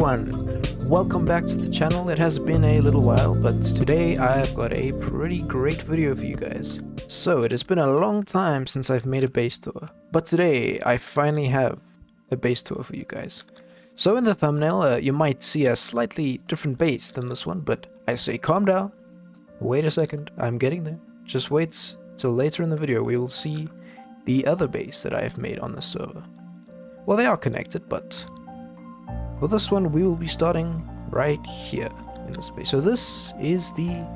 everyone, welcome back to the channel. It has been a little while, but today I've got a pretty great video for you guys. So it has been a long time since I've made a base tour, but today I finally have a base tour for you guys. So in the thumbnail you might see a slightly different base than this one, but I say calm down, wait a second, I'm getting there. Just wait till later in the video we will see the other base that I have made on this server. Well, they are connected, but for this one we will be starting right here in this base. So this is the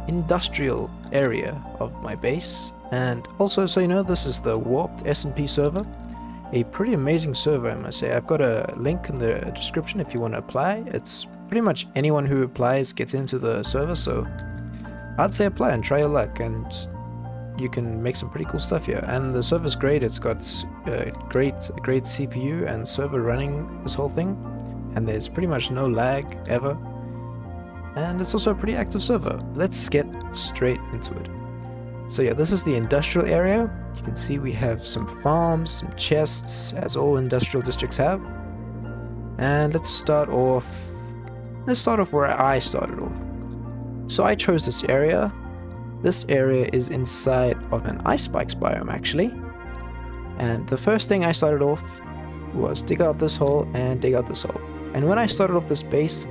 industrial area of my base, and also so you know, this is the Warped SMP server. A pretty amazing server, I must say. I've got a link in the description if you want to apply. It's pretty much anyone who applies gets into the server, so I'd say apply and try your luck, and you can make some pretty cool stuff here. And the server's great. It's got a great CPU and server running this whole thing, and there's pretty much no lag ever, and it's also a pretty active server. Let's get straight into it. So yeah, this is the industrial area. You can see we have some farms, some chests, as all industrial districts have. And let's start off where I started off. So I chose this area. This area is inside of an ice spikes biome actually, and the first thing I started off was dig out this hole and dig out this hole. And when I started off this base,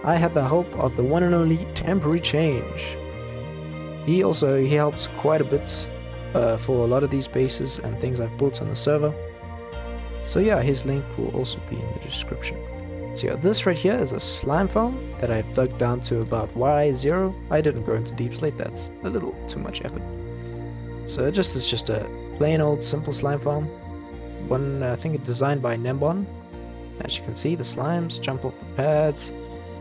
I had the help of the one and only temperyChange. He helps quite a bit for a lot of these bases and things I've built on the server. So yeah, his link will also be in the description. So yeah, this right here is a slime farm that I've dug down to about Y0. I didn't go into deep slate, that's a little too much effort. So it's just a plain old simple slime farm. One, I think it's designed by Nembon. As you can see, the slimes jump off the pads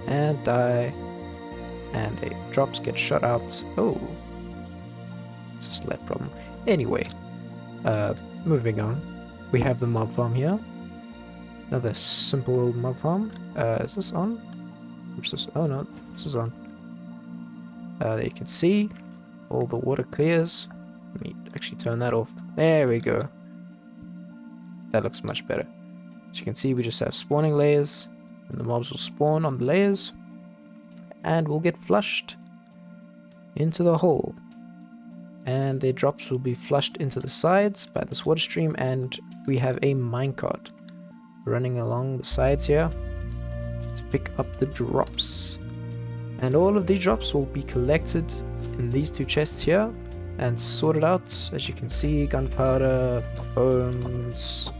and die, and the drops get shot out. Oh, it's a sled problem. Anyway, moving on. We have the mob farm here. Another simple old mob farm. Is this on? Oh no, this is on. There you can see all the water clears. Let me actually turn that off. There we go. That looks much better. As you can see, we just have spawning layers, and the mobs will spawn on the layers and will get flushed into the hole, and their drops will be flushed into the sides by this water stream. And we have a minecart running along the sides here to pick up the drops, and all of the drops will be collected in these two chests here and sorted out. As you can see, gunpowder, bones,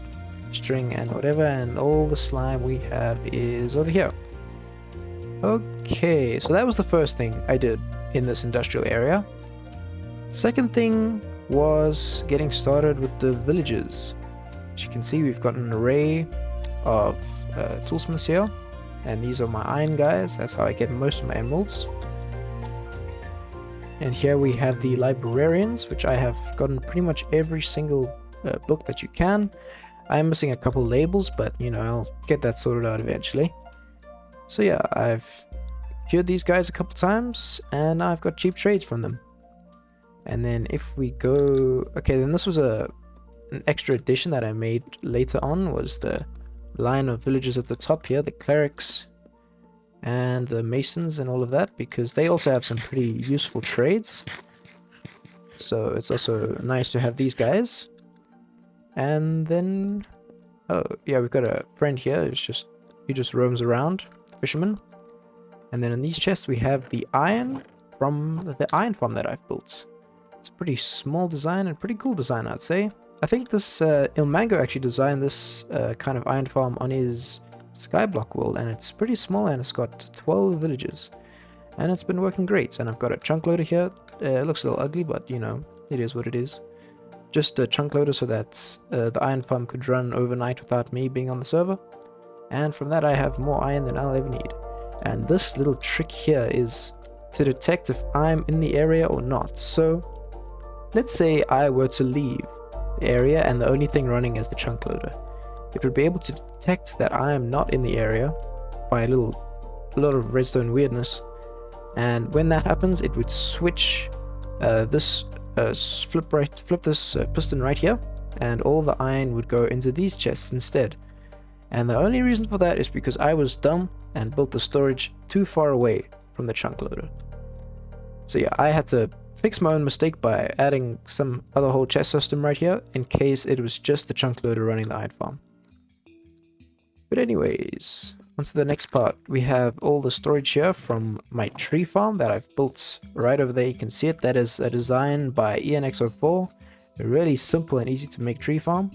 string, and whatever, and all the slime we have is over here. Okay, so that was the first thing I did in this industrial area. Second thing was getting started with the villages. As you can see, we've got an array of toolsmiths here, and these are my iron guys. That's how I get most of my emeralds. And here we have the librarians, which I have gotten pretty much every single book that you can. I'm missing a couple labels, but you know, I'll get that sorted out eventually. So yeah, I've cured these guys a couple times, and I've got cheap trades from them. And then if we go, okay, then this was an extra addition that I made later on, was the line of villagers at the top here, the clerics and the masons and all of that, because they also have some pretty useful trades. So it's also nice to have these guys. And then, oh yeah, we've got a friend here he just roams around, fisherman. And then in these chests we have the iron from the iron farm that I've built. It's a pretty small design and pretty cool design, I'd say. I think this Ilmango actually designed this kind of iron farm on his skyblock world, and it's pretty small, and it's got 12 villages, and it's been working great. And I've got a chunk loader here. It looks a little ugly, but you know, it is what it is. Just a chunk loader so that the iron farm could run overnight without me being on the server, and from that I have more iron than I'll ever need. And this little trick here is to detect if I'm in the area or not. So let's say I were to leave the area and the only thing running is the chunk loader. It would be able to detect that I am not in the area by a lot of redstone weirdness, and when that happens it would switch flip this piston right here, and all the iron would go into these chests instead. And the only reason for that is because I was dumb and built the storage too far away from the chunk loader. So yeah, I had to fix my own mistake by adding some other whole chest system right here in case it was just the chunk loader running the iron farm. But anyways, on to the next part. We have all the storage here from my tree farm that I've built right over there. You can see it. That is a design by ENX04. A really simple and easy to make tree farm.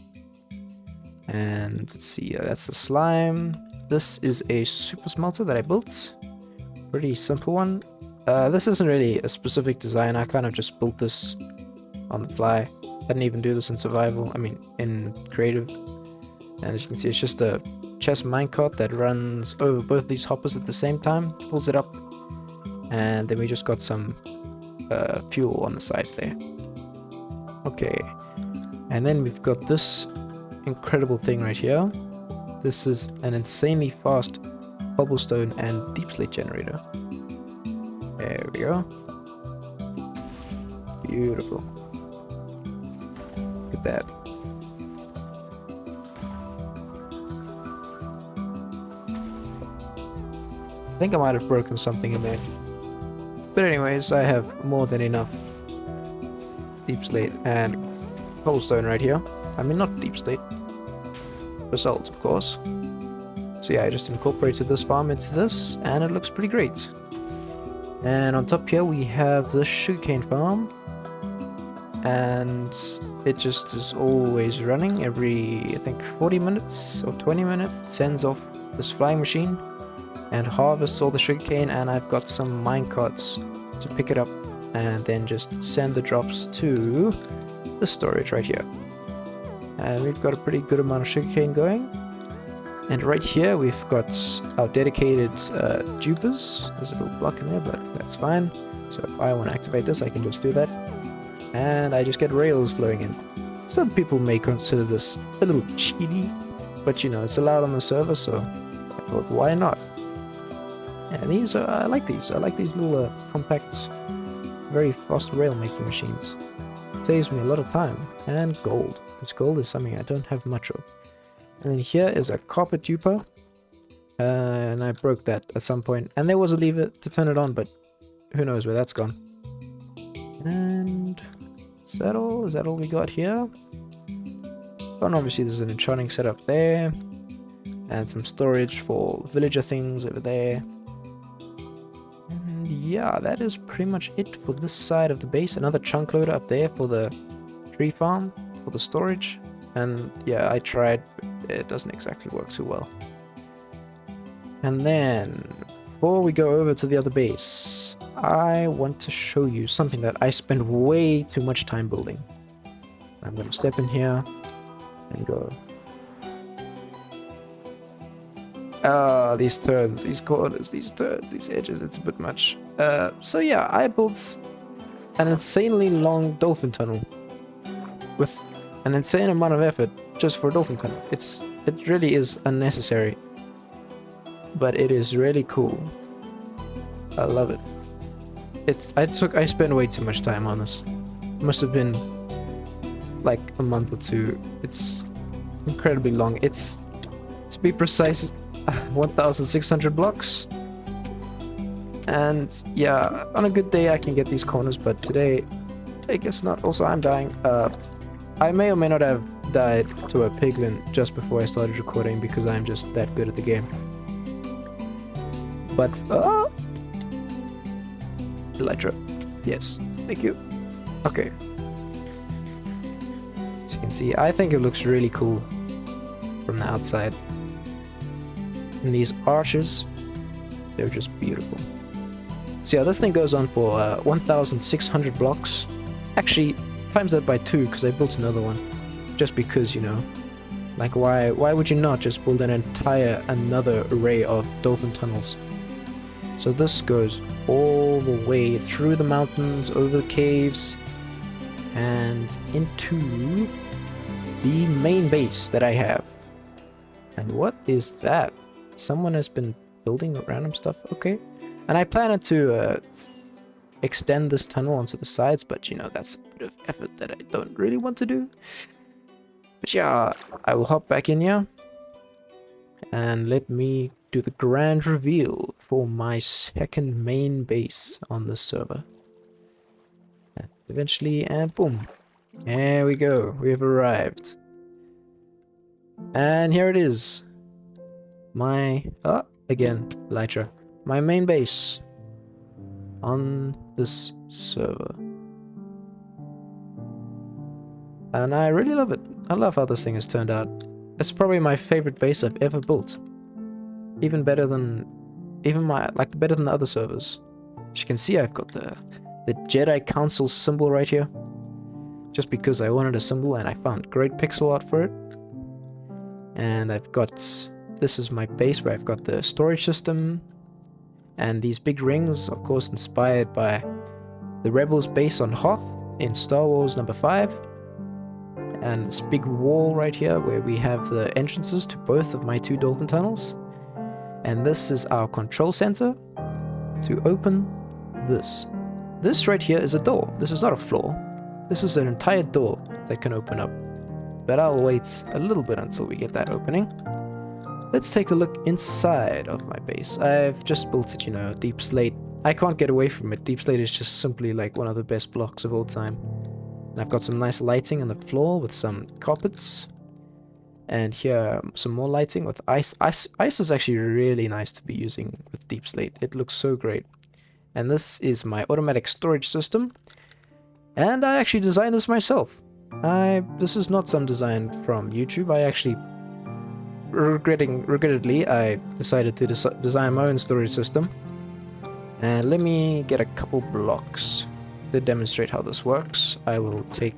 And let's see, that's the slime. This is a super smelter that I built. Pretty simple one. This isn't really a specific design. I kind of just built this on the fly. I didn't even do this in survival. I mean, in creative. And as you can see, it's just a chest minecart that runs over both these hoppers at the same time, pulls it up, and then we just got some fuel on the sides there. Okay, and then we've got this incredible thing right here. This is an insanely fast cobblestone and deep slate generator. There we go. Beautiful. Look at that. I think I might have broken something in there. But anyways, I have more than enough deep slate and cobblestone right here. I mean, not deep slate. Basalt, of course. So yeah, I just incorporated this farm into this, and it looks pretty great. And on top here we have the sugarcane farm, and it just is always running every, I think, 40 minutes or 20 minutes. It sends off this flying machine and harvests all the sugarcane, and I've got some minecarts to pick it up and then just send the drops to the storage right here. And we've got a pretty good amount of sugarcane going. And right here we've got our dedicated dupers. There's a little block in there, but that's fine. So if I want to activate this, I can just do that. And I just get rails flowing in. Some people may consider this a little cheaty, but you know, it's allowed on the server, so I thought, why not? And these are, I like these. I like these little compact, very fast rail making machines. Saves me a lot of time and gold, because gold is something I don't have much of. And then here is a carpet duper, and I broke that at some point, and there was a lever to turn it on, but who knows where that's gone. And is that all? Is that all we got here? And obviously there's an enchanting setup there, and some storage for villager things over there. And yeah, that is pretty much it for this side of the base. Another chunk loader up there for the tree farm, for the storage. And yeah, I tried, but it doesn't exactly work too well. And then, before we go over to the other base, I want to show you something that I spend way too much time building. I'm going to step in here and go. Ah, these turns, these corners, these turns, these edges, it's a bit much. So yeah, I built an insanely long dolphin tunnel with an insane amount of effort just for a dolphin tunnel. It really is unnecessary, but it is really cool. I love it. I spent way too much time on this. Must have been like a month or two. It's incredibly long. It's, to be precise, 1,600 blocks. And yeah, on a good day I can get these corners, but today I guess not. Also, I'm dying. I may or may not have died to a piglin just before I started recording because I'm just that good at the game. But Elytra. Yes, thank you. Okay. As you can see, I think it looks really cool from the outside. And these arches, they're just beautiful. So yeah, this thing goes on for 1,600 blocks. Actually, times that by 2 because I built another one. Just because, you know, like why would you not just build another array of dolphin tunnels? So this goes all the way through the mountains, over the caves, and into the main base that I have. And what is that? Someone has been building random stuff. Okay. And I planned to extend this tunnel onto the sides, but you know, that's a bit of effort that I don't really want to do. But yeah, I will hop back in here and let me do the grand reveal for my second main base on this server. And eventually, and boom. There we go. We have arrived. And here it is. My... oh, again, Elytra. My main base on this server. And I really love it. I love how this thing has turned out. It's probably my favorite base I've ever built. Even better than... better than the other servers. As you can see, I've got the Jedi Council symbol right here. Just because I wanted a symbol and I found great pixel art for it. And I've got... this is my base where I've got the storage system. And these big rings, of course, inspired by the Rebels base on Hoth in Star Wars number 5. And this big wall right here where we have the entrances to both of my 2 Dolphin tunnels. And this is our control center to open this. This right here is a door. This is not a floor. This is an entire door that can open up. But I'll wait a little bit until we get that opening. Let's take a look inside of my base. I've just built it, you know, deep slate. I can't get away from it. Deep slate is just simply like one of the best blocks of all time. And I've got some nice lighting on the floor with some carpets. And here, some more lighting with ice. Ice is actually really nice to be using with deep slate. It looks so great. And this is my automatic storage system. And I actually designed this myself. This is not some design from YouTube. I actually, regrettably, I decided to design my own storage system. And let me get a couple blocks to demonstrate how this works. I will take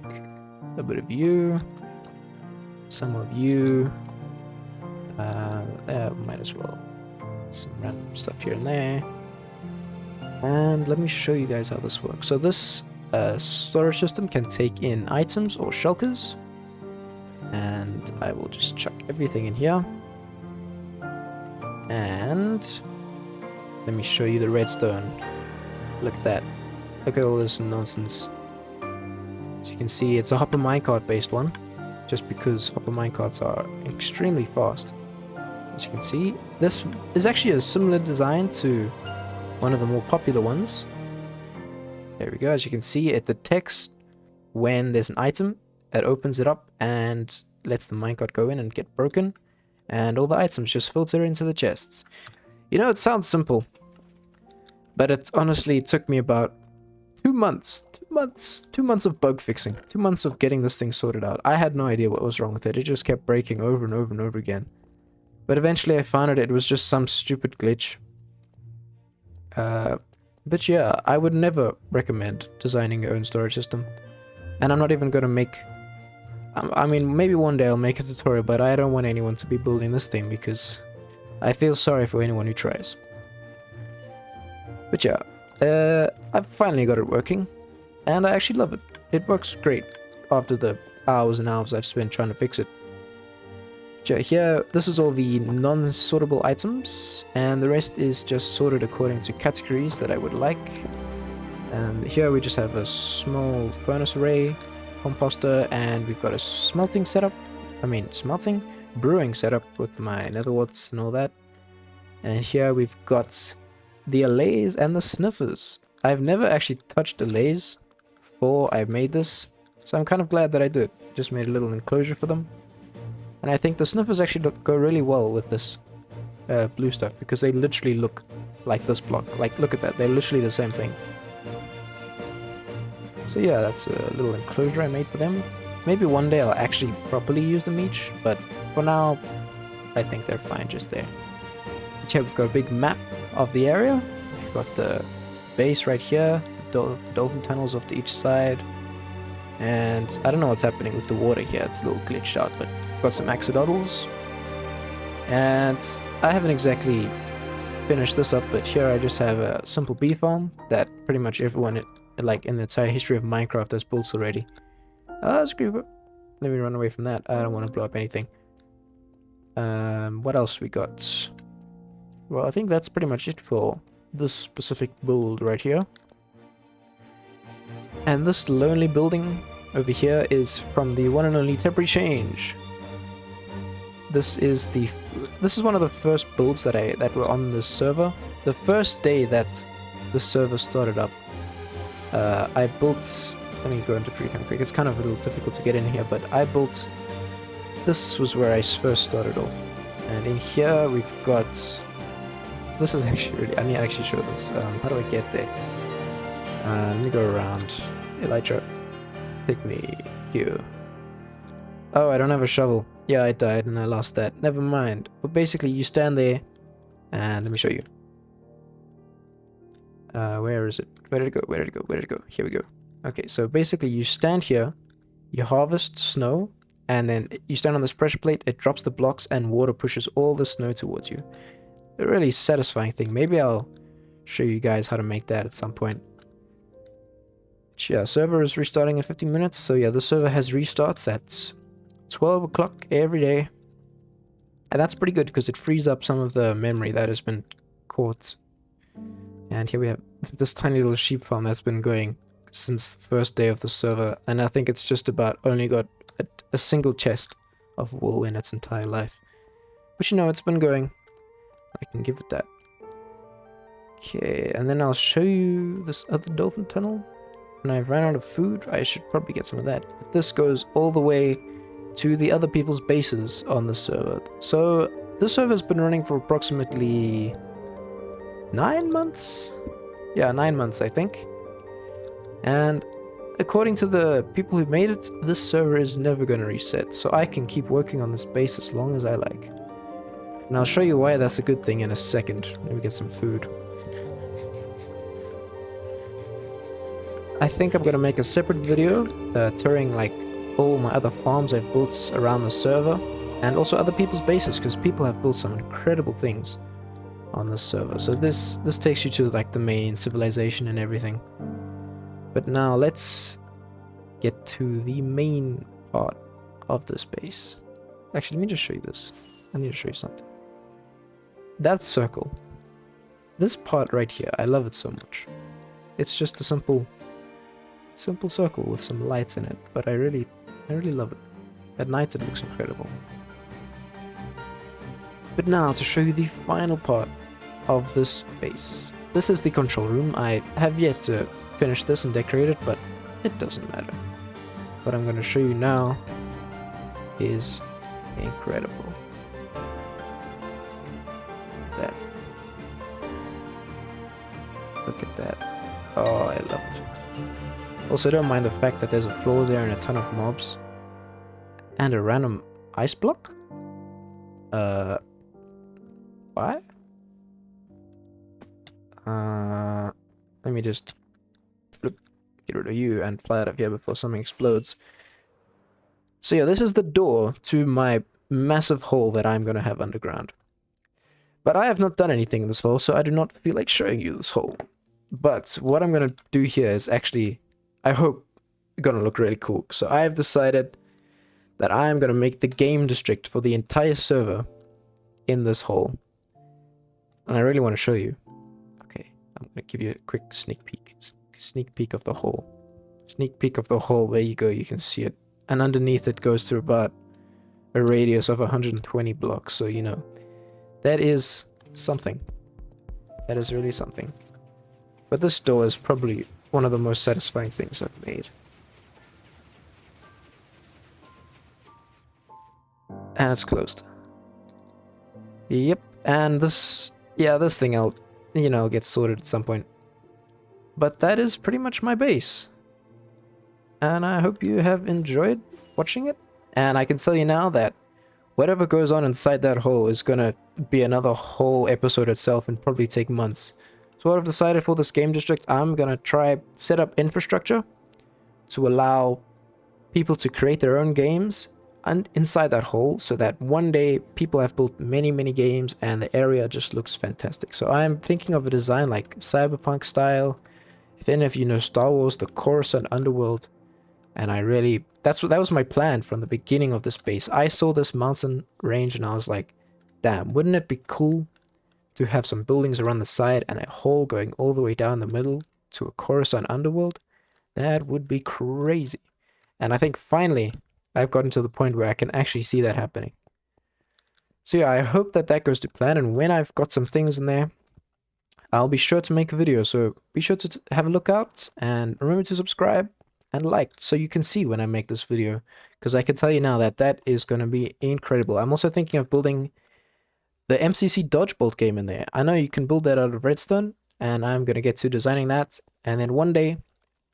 a bit of you, some of you, might as well, some random stuff here and there. And let me show you guys how this works. So this storage system can take in items or shulkers. And I will just chuck everything in here. And let me show you the redstone. Look at that. Look at all this nonsense. As you can see, it's a hopper minecart based one. Just because hopper minecarts are extremely fast. As you can see, this is actually a similar design to one of the more popular ones. There we go. As you can see, it detects when there's an item. It opens it up and lets the minecart go in and get broken. And all the items just filter into the chests. You know, it sounds simple. But it honestly took me about 2 months. 2 months of bug fixing. 2 months of getting this thing sorted out. I had no idea what was wrong with it. It just kept breaking over and over and over again. But eventually I found it was just some stupid glitch. But yeah, I would never recommend designing your own storage system. And I'm not even going to make... I mean, maybe one day I'll make a tutorial, but I don't want anyone to be building this thing because I feel sorry for anyone who tries. But yeah, I've finally got it working, and I actually love it. It works great after the hours and hours I've spent trying to fix it. But yeah, here, this is all the non-sortable items, and the rest is just sorted according to categories that I would like. And here we just have a small furnace array, composter, and we've got a smelting setup. Brewing setup with my nether warts and all that. And here we've got the allays and the sniffers. I've never actually touched allays before I made this, so I'm kind of glad that I did. Just made a little enclosure for them. And I think the sniffers actually go really well with this blue stuff, because they literally look like this block. Like, look at that, they're literally the same thing. So yeah, that's a little enclosure I made for them. Maybe one day I'll actually properly use them each, but for now, I think they're fine just there. But yeah, we've got a big map of the area. We've got the base right here, the dolphin tunnels off to each side. And I don't know what's happening with the water here, it's a little glitched out, but we've got some axolotls. And I haven't exactly finished this up, but here I just have a simple bee farm that pretty much everyone like in the entire history of Minecraft has built already. Screw it. Let me run away from that. I don't want to blow up anything. What else we got? Well, I think that's pretty much it for this specific build right here. And this lonely building over here is from the one and only temperyChange. This is the this is one of the first builds that were on this server. The first day that the server started up, I built. Let me go into freecam quick. It's kind of a little difficult to get in here, but I built. This was where I first started off, and in here we've got. This is actually really. I need to actually show this. How do I get there? Let me go around. Elytra, pick me. You. Oh, I don't have a shovel. Yeah, I died and I lost that. Never mind. But basically, you stand there, and let me show you. Where is it? Where did it go? Where did it go? Where did it go? Here we go. Okay, so basically, you stand here, you harvest snow, and then you stand on this pressure plate. It drops the blocks, and water pushes all the snow towards you. A really satisfying thing. Maybe I'll show you guys how to make that at some point. Yeah, server is restarting in 15 minutes. So yeah, the server has restarts at 12 o'clock every day. And that's pretty good because it frees up some of the memory that has been caught. And here we have this tiny little sheep farm that's been going since the first day of the server. And I think it's just about only got a single chest of wool in its entire life. But you know, it's been going. I can give it that. Okay, and then I'll show you this other dolphin tunnel. When I ran out of food, I should probably get some of that. But this goes all the way to the other people's bases on the server. So this server's been running for approximately 9 months? Yeah, 9 months, I think. And according to the people who made it, this server is never going to reset. So I can keep working on this base as long as I like. And I'll show you why that's a good thing in a second. Let me get some food. I think I'm gonna make a separate video touring like all my other farms I've built around the server and also other people's bases because people have built some incredible things on the server. So this takes you to like the main civilization and everything. But now let's get to the main part of this base. Actually, let me just show you this. I need to show you something. That circle. This part right here, I love it so much. It's just a simple circle with some lights in it, but I really love it. At night it looks incredible. But now to show you the final part of this base. This is the control room. I have yet to finish this and decorate it, but it doesn't matter. What I'm going to show you now is incredible. Look at that. Look at that. Oh, I love it. Also, don't mind the fact that there's a floor there and a ton of mobs. And a random ice block? Why? Let me just get rid of you and fly out of here before something explodes. So yeah, this is the door to my massive hole that I'm going to have underground. But I have not done anything in this hole, so I do not feel like showing you this hole. But what I'm going to do here is actually, I hope, going to look really cool. So I have decided that I am going to make the game district for the entire server in this hole. And I really want to show you. Okay, I'm going to give you a quick sneak peek. Sneak peek of the hole. Sneak peek of the hole. There you go, you can see it. And underneath it goes through about a radius of 120 blocks. So, you know, that is something. That is really something. But this door is probably one of the most satisfying things I've made. And it's closed. Yep, and this, yeah, this thing I'll, you know, get sorted at some point. But that is pretty much my base. And I hope you have enjoyed watching it. And I can tell you now that whatever goes on inside that hole is gonna be another whole episode itself and probably take months. So what I've decided for this game district, I'm gonna try set up infrastructure to allow people to create their own games and inside that hole, so that one day people have built many games and the area just looks fantastic. So I'm thinking of a design like cyberpunk style. If any of you know Star Wars, the Coruscant underworld, and I really, that was my plan from the beginning of this base. I saw this mountain range and I was like, damn, wouldn't it be cool to have some buildings around the side and a hole going all the way down the middle to a Coruscant underworld? That would be crazy. And I think finally I've gotten to the point where I can actually see that happening. So yeah, I hope that that goes to plan, and when I've got some things in there, I'll be sure to make a video. So be sure to have a look out, and remember to subscribe and like so you can see when I make this video, because I can tell you now that that is going to be incredible. I'm also thinking of building the MCC Dodgebolt game in there. I know you can build that out of redstone, and I'm going to get to designing that, and then one day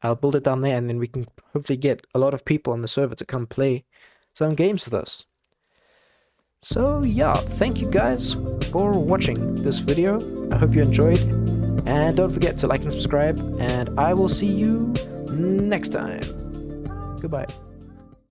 I'll build it down there, and then we can hopefully get a lot of people on the server to come play some games with us. So yeah, thank you guys for watching this video. I hope you enjoyed, and don't forget to like and subscribe, and I will see you next time. Goodbye.